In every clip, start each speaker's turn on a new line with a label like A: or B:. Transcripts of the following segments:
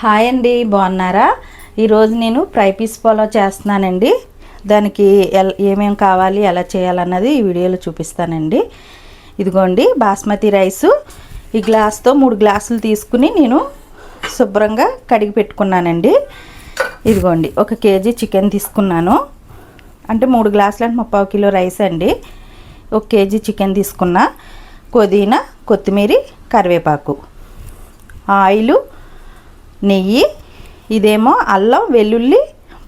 A: Hi అండి, బాగున్నారా? ఈరోజు నేను ఫ్రై పీస్ పులావ్ చేస్తున్నానండి. దానికి ఏమేమి కావాలి, ఎలా చేయాలన్నది ఈ వీడియోలో చూపిస్తానండి. ఇదిగోండి బాస్మతి రైసు. ఈ గ్లాస్తో 3 గ్లాసులు తీసుకుని నేను శుభ్రంగా కడిగి పెట్టుకున్నానండి. ఇదిగోండి 1 కేజీ చికెన్ తీసుకున్నాను. అంటే 3 గ్లాసులు అంటే 30 కిలో రైస్ అండి. 1 కేజీ చికెన్ తీసుకున్నా. పుదీనా, కొత్తిమీర, కరివేపాకు, ఆయిలు, నెయ్యి, ఇదేమో అల్లం, వెల్లుల్లి,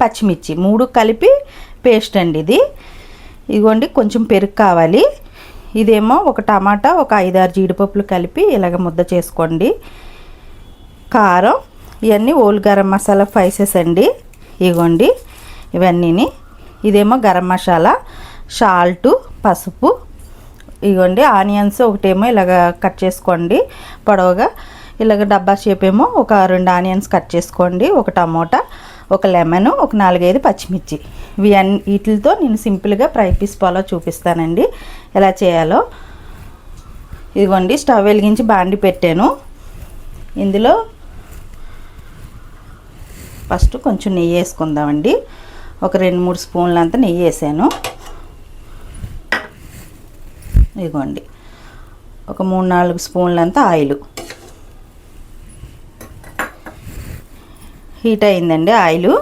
A: పచ్చిమిర్చి 3 కలిపి పేస్ట్ అండి ఇది. ఇదిగోండి కొంచెం పెరుగు కావాలి. ఇదేమో 1 టమాటా, ఒక 5-6 జీడిపప్పులు కలిపి ఇలాగ ముద్ద చేసుకోండి. కారం, ఇవన్నీ ఓల్ గరం మసాలా స్పైసెస్ అండి. ఇదిగోండి ఇవన్నీని. ఇదేమో గరం మసాలా, సాల్టు, పసుపు. ఇదిగోండి ఆనియన్స్ ఒకటేమో ఇలాగ కట్ చేసుకోండి పొడవుగా. ఇలాగ డబ్బా షేప్ ఏమో ఒక 2 ఆనియన్స్ కట్ చేసుకోండి. 1 టమోటా, 1 లెమన్, ఒక 4-5 పచ్చిమిర్చి. వీటితో నేను సింపుల్గా ఫ్రై పీస్ పులావ్ చూపిస్తానండి ఎలా చేయాలో. ఇదిగోండి స్టవ్ వెలిగించి బాండి పెట్టాను. ఇందులో ఫస్ట్ కొంచెం నెయ్యి వేసుకుందామండి. ఒక 2-3 స్పూన్లంతా నెయ్యి వేసాను. ఇదిగోండి ఒక 3-4 స్పూన్లంతా ఆయిల్. హీట్ అయిందండి ఆయిల్.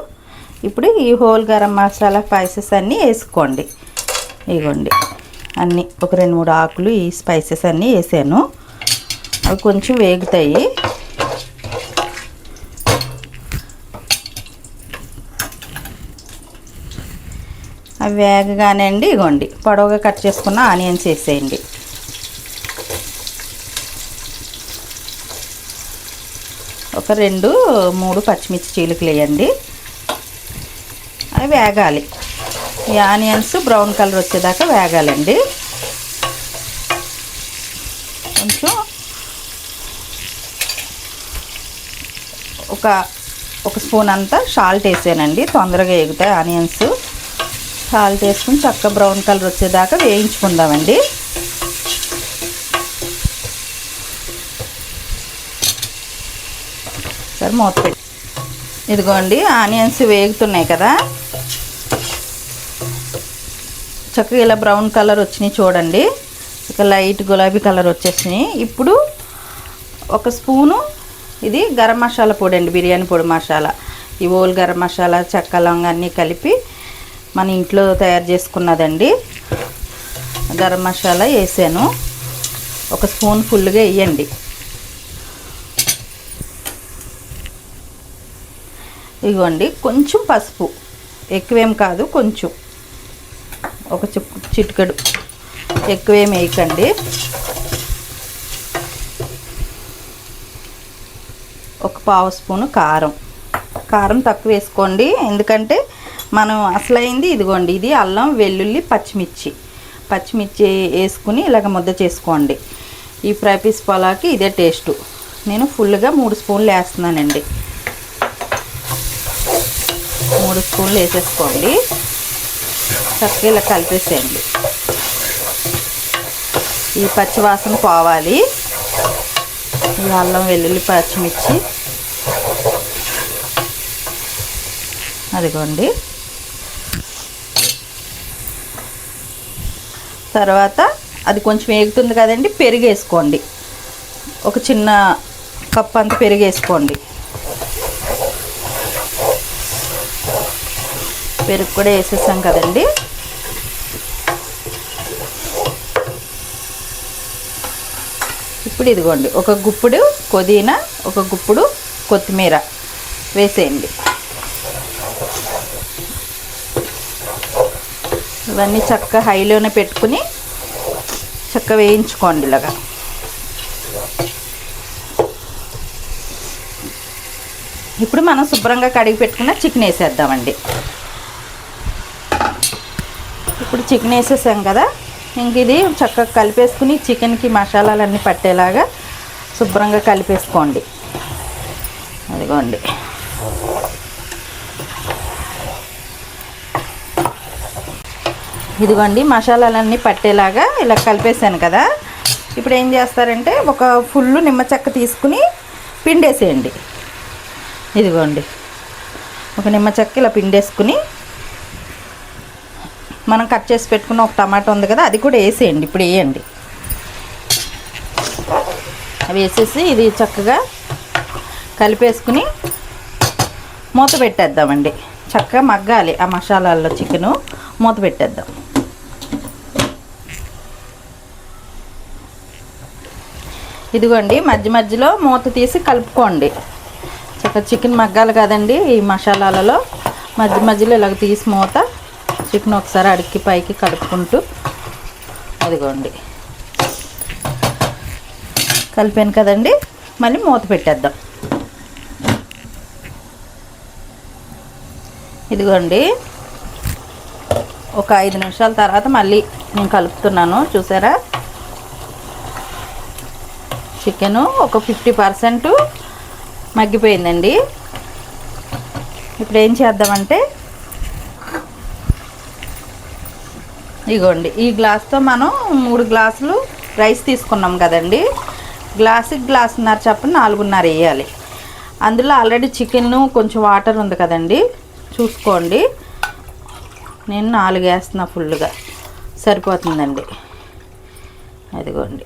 A: ఇప్పుడు ఈ హోల్ గరం మసాలా స్పైసెస్ అన్నీ వేసుకోండి. ఇదిగోండి అన్నీ ఒక 2-3 ఆకులు ఈ స్పైసెస్ అన్నీ వేసాను. అవి కొంచెం వేగుతాయి. అవి వేగగానే అండి ఇదిగోండి పొడవుగా కట్ చేసుకున్న ఆనియన్స్ వేసేయండి. ఒక 2-3 పచ్చిమిర్చి చీలికలు వేయండి. అవి వేగాలి. ఈ ఆనియన్స్ బ్రౌన్ కలర్ వచ్చేదాకా వేగాలండి. కొంచెం ఒక స్పూన్ అంతా సాల్ట్ వేసానండి, తొందరగా వేగుతాయి ఆనియన్స్. సాల్ట్ వేసుకుని చక్కగా బ్రౌన్ కలర్ వచ్చేదాకా వేయించుకుందామండి. సరే మూత పెట్టి. ఇదిగోండి ఆనియన్స్ వేగుతున్నాయి కదా, చక్కగా ఇలా బ్రౌన్ కలర్ వచ్చినాయి చూడండి. ఇక లైట్ గులాబీ కలర్ వచ్చేసినాయి. ఇప్పుడు 1 స్పూను ఇది గరం మసాలా పొడి అండి, బిర్యానీ పొడి మసాలా. ఈ ఓల్ గరం మసాలా, చెక్క, లవంగా అన్నీ కలిపి మన ఇంట్లో తయారు చేసుకున్నదండి. గరం మసాలా వేసాను. 1 స్పూన్ ఫుల్గా వేయండి. ఇదిగోండి కొంచెం పసుపు, ఎక్కువేం కాదు, కొంచెం ఒక చిటికెడు, ఎక్కువేం వేయకండి. 1/2 స్పూను కారం తక్కువ వేసుకోండి. ఎందుకంటే మనం అసలైంది ఇదిగోండి ఇది అల్లం, వెల్లుల్లి, పచ్చిమిర్చి వేసుకుని ఇలాగ ముద్ద చేసుకోండి. ఈ ఫ్రై పీస్ పులావ్కి ఇదే టేస్టు. నేను ఫుల్గా 3 స్పూన్లు వేస్తున్నానండి. 3 స్పూన్లు వేసేసుకోండి. చక్కగా ఇలా కలిపేసేయండి. ఈ పచ్చివాసన పోవాలి. ఈ అల్లం, వెల్లుల్లి, పచ్చిమిర్చి అదిగోండి. తర్వాత అది కొంచెం వేగుతుంది కదండి, పెరుగు వేసుకోండి. ఒక చిన్న కప్ అంత పెరుగు వేసుకోండి. పెరుగు కూడా వేసేసాం కదండి. ఇప్పుడు ఇదిగోండి 1 గుప్పుడు పుదీనా, 1 గుప్పుడు కొత్తిమీర వేసేయండి. ఇవన్నీ చక్కగా హైలోనే పెట్టుకుని చక్కగా వేయించుకోండి ఇలాగా. ఇప్పుడు మనం శుభ్రంగా కడిగి పెట్టుకున్న చికెన్ వేసేద్దామండి. ఇప్పుడు చికెన్ వేసేసాం కదా, ఇంక ఇది చక్కగా కలిపేసుకుని చికెన్కి మసాలాలన్నీ పట్టేలాగా శుభ్రంగా కలిపేసుకోండి. అదిగోండి ఇదిగోండి మసాలాలన్నీ పట్టేలాగా ఇలా కలిపేసాను కదా. ఇప్పుడు ఏం చేస్తారంటే 1 ఫుల్ నిమ్మ చెక్క తీసుకుని పిండేసేయండి. ఇదిగోండి ఒక నిమ్మ చెక్క ఇలా పిండేసుకుని మనం కట్ చేసి పెట్టుకున్న ఒక టమాటా ఉంది కదా, అది కూడా వేసేయండి. ఇప్పుడు వేయండి. అవి వేసేసి ఇది చక్కగా కలిపేసుకుని మూత పెట్టేద్దామండి. చక్కగా మగ్గాలి ఆ మసాలాల్లో చికెను. మూత పెట్టేద్దాం. ఇదిగోండి మధ్య మధ్యలో మూత తీసి కలుపుకోండి. చక్కగా చికెన్ మగ్గాలి కదండి ఈ మసాలాలలో. మధ్య మధ్యలో ఇలాగ తీసి మూత చికెన్ ఒకసారి అడిగి పైకి కలుపుకుంటూ, అదిగోండి కలిపాను కదండి. మళ్ళీ మూత పెట్టేద్దాం. ఇదిగోండి ఒక 5 నిమిషాల తర్వాత మళ్ళీ నేను కలుపుతున్నాను. చూసారా, చికెను ఒక 50% మగ్గిపోయిందండి. ఇప్పుడు ఏం చేద్దామంటే, ఇదిగోండి ఈ గ్లాస్తో మనం 3 గ్లాసులు రైస్ తీసుకున్నాం కదండి. గ్లాసుకి గ్లాసున్నర చొప్పున 4:30 వేయాలి. అందులో ఆల్రెడీ చికెన్ కొంచెం వాటర్ ఉంది కదండి, చూసుకోండి. నేను 4 వేస్తున్నా, ఫుల్గా సరిపోతుందండి. అదిగోండి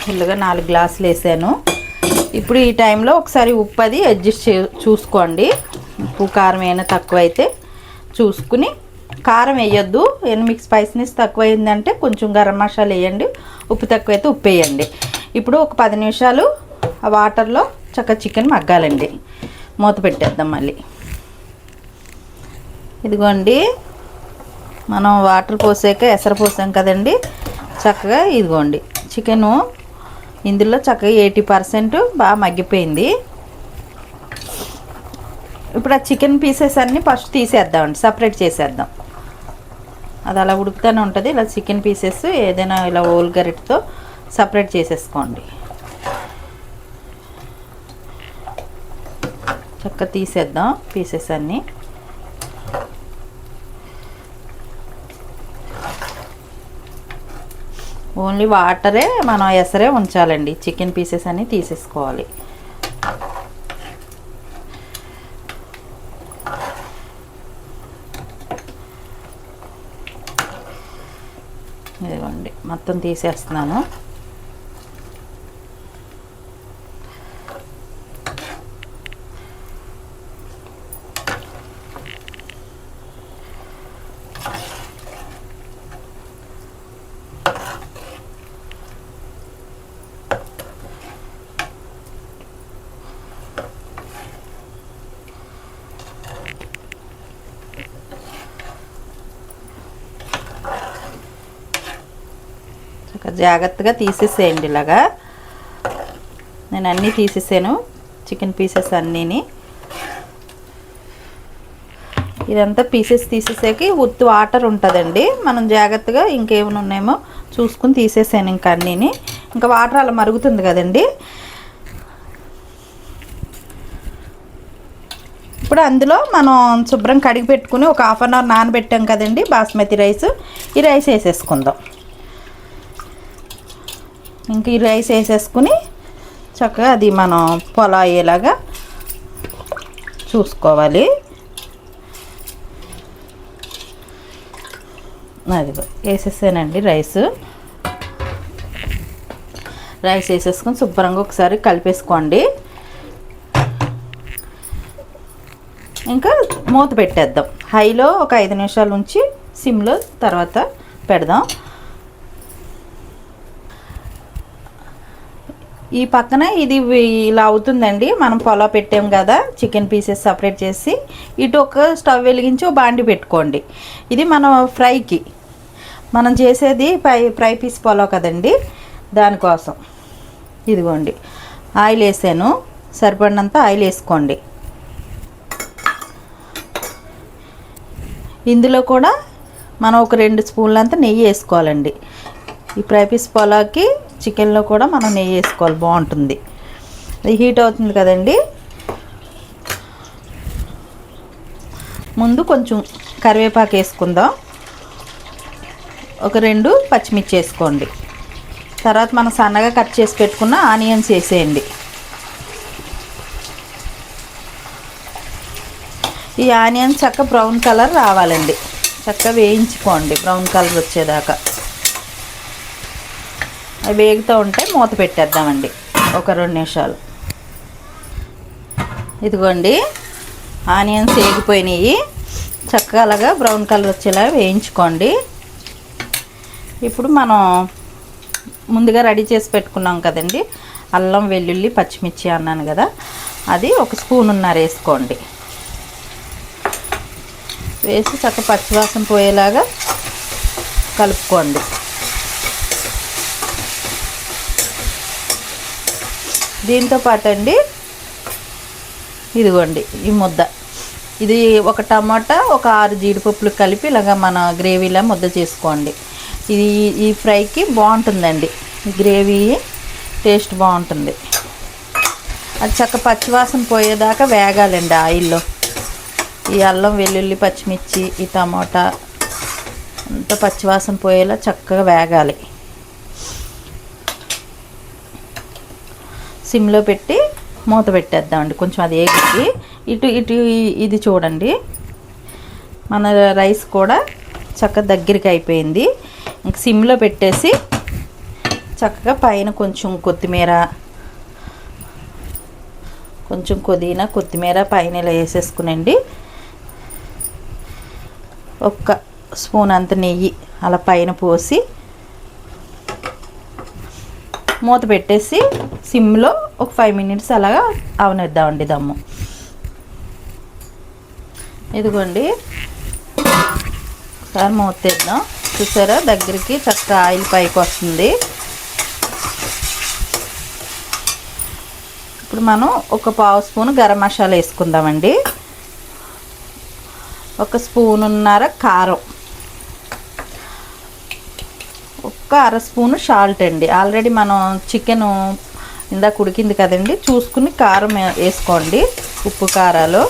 A: ఫుల్గా 4 గ్లాసులు వేసాను. ఇప్పుడు ఈ టైంలో ఒకసారి ఉప్పు అది అడ్జస్ట్ చూసుకోండి. ఉప్పు కారం ఏమైనా తక్కువ అయితే చూసుకుని, కారం వేయొద్దు. మీకు స్పైసీనెస్ తక్కువ అయిందంటే కొంచెం గరం మసాలా వేయండి. ఉప్పు తక్కువైతే ఉప్పు వేయండి. ఇప్పుడు ఒక 10 నిమిషాలు ఆ వాటర్లో చక్కగా చికెన్ మగ్గాలండి. మూత పెట్టేద్దాం మళ్ళీ. ఇదిగోండి మనం వాటర్ పోసాక ఎసరు పోసాం కదండి. చక్కగా ఇదిగోండి చికెను ఇందులో చక్కగా 80% బాగా మగ్గిపోయింది. ఇప్పుడు ఆ చికెన్ పీసెస్ అన్నీ ఫస్ట్ తీసేద్దామండి, సపరేట్ చేసేద్దాం. అది అలా ఉడుకుతూనే ఉంటుంది. ఇలా చికెన్ పీసెస్ ఏదైనా ఇలా ఓల్ గరిటతో సపరేట్ చేసేసుకోండి. చక్కగా తీసేద్దాం పీసెస్ అన్నీ. ఓన్లీ వాటరే మనం ఎసరే ఉంచాలండి. చికెన్ పీసెస్ అన్నీ తీసేసుకోవాలి. ఇదిగోండి మొత్తం తీసేస్తున్నాను. జాగ్రత్తగా తీసేసేయండి. ఇలాగా నేను అన్నీ తీసేసాను, చికెన్ పీసెస్ అన్నీని. ఇదంతా పీసెస్ తీసేసాక ఉత్తి వాటర్ ఉంటుందండి. మనం జాగ్రత్తగా ఇంకేమైనా ఉన్నాయేమో చూసుకుని తీసేసాను ఇంకా అన్నీని. ఇంకా వాటర్ అలా మరుగుతుంది కదండి. ఇప్పుడు అందులో మనం శుభ్రం కడిగి పెట్టుకుని ఒక 1/2 అవర్ నానబెట్టాం కదండి బాస్మతి రైస్. ఈ రైస్ వేసేసుకుందాం. ఇంక ఈ రైస్ వేసేసుకుని చక్కగా అది మనం పొలా అయ్యేలాగా చూసుకోవాలి. అది వేసేసానండి రైస్ వేసేసుకొని శుభ్రంగా ఒకసారి కలిపేసుకోండి. ఇంకా మూత పెట్టేద్దాం. హైలో ఒక 5 నిమిషాలు ఉంచి సిమ్లో తర్వాత పెడదాం. ఈ పక్కన ఇది ఇలా అవుతుందండి. మనం పొలా పెట్టాం కదా, చికెన్ పీసెస్ సపరేట్ చేసి ఇటు ఒక స్టవ్ వెలిగించి ఒక బాండి పెట్టుకోండి. ఇది మనం ఫ్రైకి మనం చేసేది ఫ్రై పీస్ పొలా కదండి, దానికోసం. ఇదిగోండి ఆయిల్ వేసాను, సరిపడినంత ఆయిల్ వేసుకోండి. ఇందులో కూడా మనం ఒక 2 స్పూన్లంతా నెయ్యి వేసుకోవాలండి. ఈ ఫ్రై పీస్ పొలాకి చికెన్లో కూడా మనం నెయ్యి వేసుకోవాలి, బాగుంటుంది. అది హీట్ అవుతుంది కదండి. ముందు కొంచెం కరివేపాకు వేసుకుందాం. ఒక 2 పచ్చిమిర్చి వేసుకోండి. తర్వాత మనం సన్నగా కట్ చేసి పెట్టుకున్న ఆనియన్స్ వేసేయండి. ఈ ఆనియన్ చక్కగా బ్రౌన్ కలర్ రావాలండి, చక్కగా వేయించుకోండి బ్రౌన్ కలర్ వచ్చేదాకా. అవి వేగుతూ ఉంటే మూత పెట్టేద్దామండి ఒక 2 నిమిషాలు. ఇదిగోండి ఆనియన్స్ వేగిపోయినాయి, చక్కగా అలాగా బ్రౌన్ కలర్ వచ్చేలా వేయించుకోండి. ఇప్పుడు మనం ముందుగా రెడీ చేసి పెట్టుకున్నాం కదండి అల్లం వెల్లుల్లి పచ్చిమిర్చి అన్నాను కదా, అది 1 స్పూనున్నర వేసుకోండి. వేసి చక్కగా పచ్చివాసన పోయేలాగా కలుపుకోండి. దీంతో పాటు అండి ఇదిగోండి ఈ ముద్ద, ఇది 1 టమాటా 6 జీడిపప్పులు కలిపి ఇలాగా మన గ్రేవీలా ముద్ద చేసుకోండి. ఇది ఈ ఫ్రైకి బాగుంటుందండి, ఈ గ్రేవీ టేస్ట్ బాగుంటుంది. అది చక్క పచ్చివాసన పోయేదాకా వేగాలండి ఆయిల్లో. ఈ అల్లం వెల్లుల్లి పచ్చిమిర్చి ఈ టమాటా అంతా పచ్చివాసన పోయేలా చక్కగా వేగాలి. సిమ్లో పెట్టి మూత పెట్టేద్దామండి, కొంచెం అది వేగి. ఇటు ఇటు ఇది చూడండి, మన రైస్ కూడా చక్కగా దగ్గరికి అయిపోయింది. ఇంక సిమ్లో పెట్టేసి చక్కగా పైన కొంచెం కొత్తిమీర, కొంచెం పుదీనా కొత్తిమీర పైన ఇలా వేసేసుకునండి. 1 స్పూన్ అంత నెయ్యి అలా పైన పోసి మూత పెట్టేసి సిమ్లో ఒక 5 మినిట్స్ అలాగా అవనిద్దామండి దమ్ము. ఇదిగోండి ఒకసారి మూత తెద్దాం. చూసారా దగ్గరికి చక్కగా ఆయిల్ పైకి వస్తుంది. ఇప్పుడు మనం 1/2 స్పూన్ గరం మసాలా వేసుకుందామండి. 1 స్పూనున్నర కారం, 1/2 స్పూను సాల్ట్ అండి. ఆల్రెడీ మనం చికెను ఇందాక ఉడికింది కదండి, చూసుకుని కారం వేసుకోండి. ఉప్పు కారాలు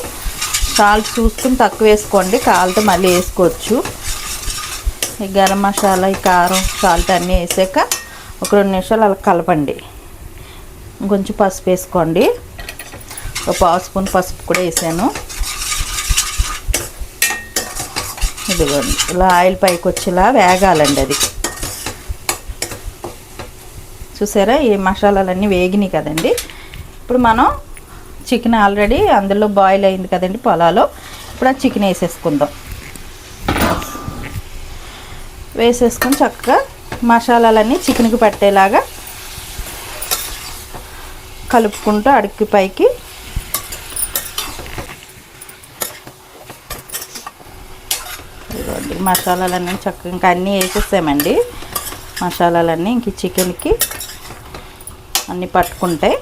A: సాల్ట్ చూసుకుని తక్కువ వేసుకోండి, కావాలంటే మళ్ళీ వేసుకోవచ్చు. ఈ గరం మసాలా ఈ కారం సాల్ట్ అన్నీ వేసాక ఒక 2 నిమిషాలు అలా కలపండి. కొంచెం పసుపు వేసుకోండి, 1/2 స్పూన్ పసుపు కూడా వేసాను. ఇదిగోండి ఇలా ఆయిల్ పైకి వచ్చేలా వేగాలండి. అది చూసారా ఈ మసాలాలన్నీ వేగినాయి కదండి. ఇప్పుడు మనం చికెన్ ఆల్రెడీ అందులో బాయిల్ అయింది కదండి పొలాలో, ఇప్పుడు ఆ చికెన్ వేసేసుకుందాం. వేసేసుకొని చక్కగా మసాలాలన్నీ చికెన్కి పట్టేలాగా కలుపుకుంటూ అడుక్కి పైకి ఇదిగోండి మసాలాలన్నీ చక్కగా ఇంకా అన్నీ వేసేసామండి. మసాలాలన్నీ ఇంక చికెన్కి అన్నీ పట్టుకుంటాయి.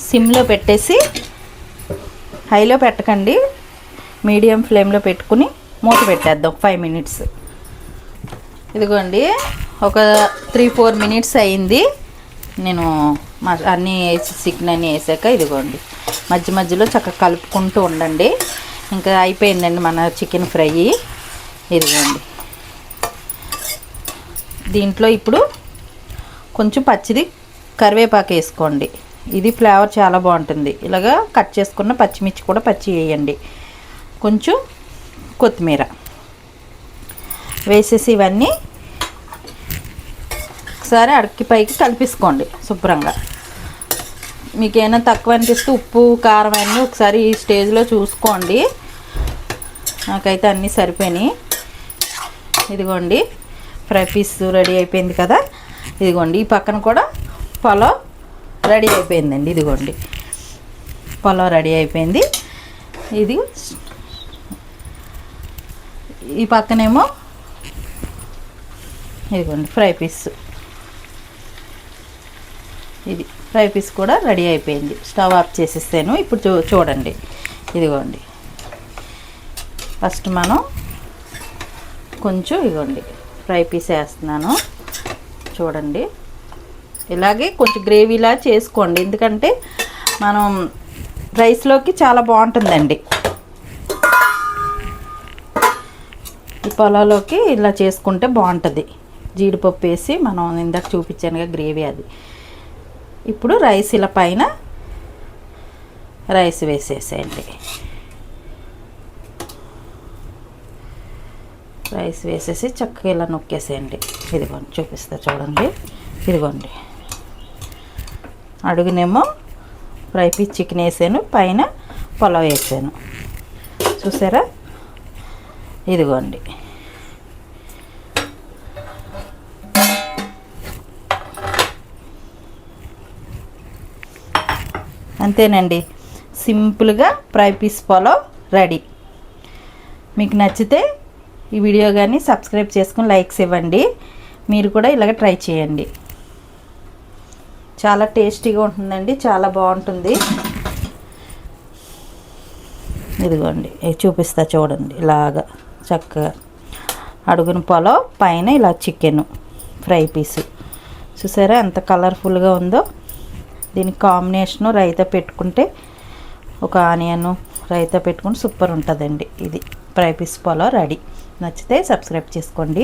A: సిమ్లో పెట్టేసి, హైలో పెట్టకండి, మీడియం ఫ్లేమ్లో పెట్టుకుని మూత పెట్టేద్దాం 5 మినిట్స్. ఇదిగోండి ఒక 3-4 మినిట్స్ అయింది. నేను అన్నీ వేసి చికెన్ అన్నీ వేసాక ఇదిగోండి మధ్య మధ్యలో చక్కగా కలుపుకుంటూ ఉండండి. ఇంకా అయిపోయిందండి మన చికెన్ ఫ్రై. ఇదిగోండి దీంట్లో ఇప్పుడు కొంచెం పచ్చిది కరివేపాకు వేసుకోండి, ఇది ఫ్లేవర్ చాలా బాగుంటుంది. ఇలాగా కట్ చేసుకున్న పచ్చిమిర్చి కూడా పచ్చి వేయండి. కొంచెం కొత్తిమీర వేసేసి ఇవన్నీ ఒకసారి అడక్కి పైకి కలిపేసుకోండి శుభ్రంగా. మీకు ఏమైనా తక్కువ అనిపిస్తే ఉప్పు కారం అన్నీ ఒకసారి ఈ స్టేజ్లో చూసుకోండి. నాకైతే అన్నీ సరిపోయినాయి. ఇదిగోండి ఫ్రై పీస్ రెడీ అయిపోయింది కదా. ఇదిగోండి ఈ పక్కన కూడా పులావ్ రెడీ అయిపోయిందండి. ఇదిగోండి పులావ్ రెడీ అయిపోయింది. ఇది ఈ పక్కనేమో ఇదిగోండి ఫ్రై పీస్, ఇది ఫ్రై పీస్ కూడా రెడీ అయిపోయింది. స్టవ్ ఆఫ్ చేసేసాను. ఇప్పుడు చూడండి ఇదిగోండి ఫస్ట్ మనం కొంచెం ఇదిగోండి ఫ్రై పీస్ వేస్తున్నాను. చూడండి ఇలాగే కొంచెం గ్రేవీలా చేసుకోండి, ఎందుకంటే మనం రైస్లోకి చాలా బాగుంటుందండి. ఈ పొలాలోకి ఇలా చేసుకుంటే బాగుంటుంది. జీడిపప్పు వేసి మనం ఇందాక చూపించానుగా గ్రేవీ అది. ఇప్పుడు రైస్ ఇలా పైన రైస్ వేసేసేయండి. రైస్ వేసేసి చక్కగా ఇలా నొక్కేసేయండి. ఇదిగోండి చూపిస్తా చూడండి. ఇదిగోండి అడుగునేమో ఫ్రై పీస్ చికెన్ వేసాను, పైన పులావ్ వేసాను. చూసారా? ఇదిగోండి అంతేనండి, సింపుల్గా ఫ్రై పీస్ పులావ్ రెడీ. మీకు నచ్చితే ఈ వీడియో కానీ సబ్స్క్రైబ్ చేసుకుని లైక్స్ ఇవ్వండి. మీరు కూడా ఇలాగ ట్రై చేయండి. చాలా టేస్టీగా ఉంటుందండి, చాలా బాగుంటుంది. ఇదిగోండి చూపిస్తా చూడండి. ఇలాగా చక్కగా అడుగున పులావ్, పైన ఇలా చికెన్ ఫ్రై పీసు. చూసారా ఎంత కలర్ఫుల్గా ఉందో? దీనికి కాంబినేషను రైతా పెట్టుకుంటే, ఒక ఆనియన్ రైతా పెట్టుకుంటే సూపర్ ఉంటుందండి. ఇది ఫ్రై పీస్ పులావ్ రెడీ. నచ్చితే సబ్స్క్రైబ్ చేసుకోండి.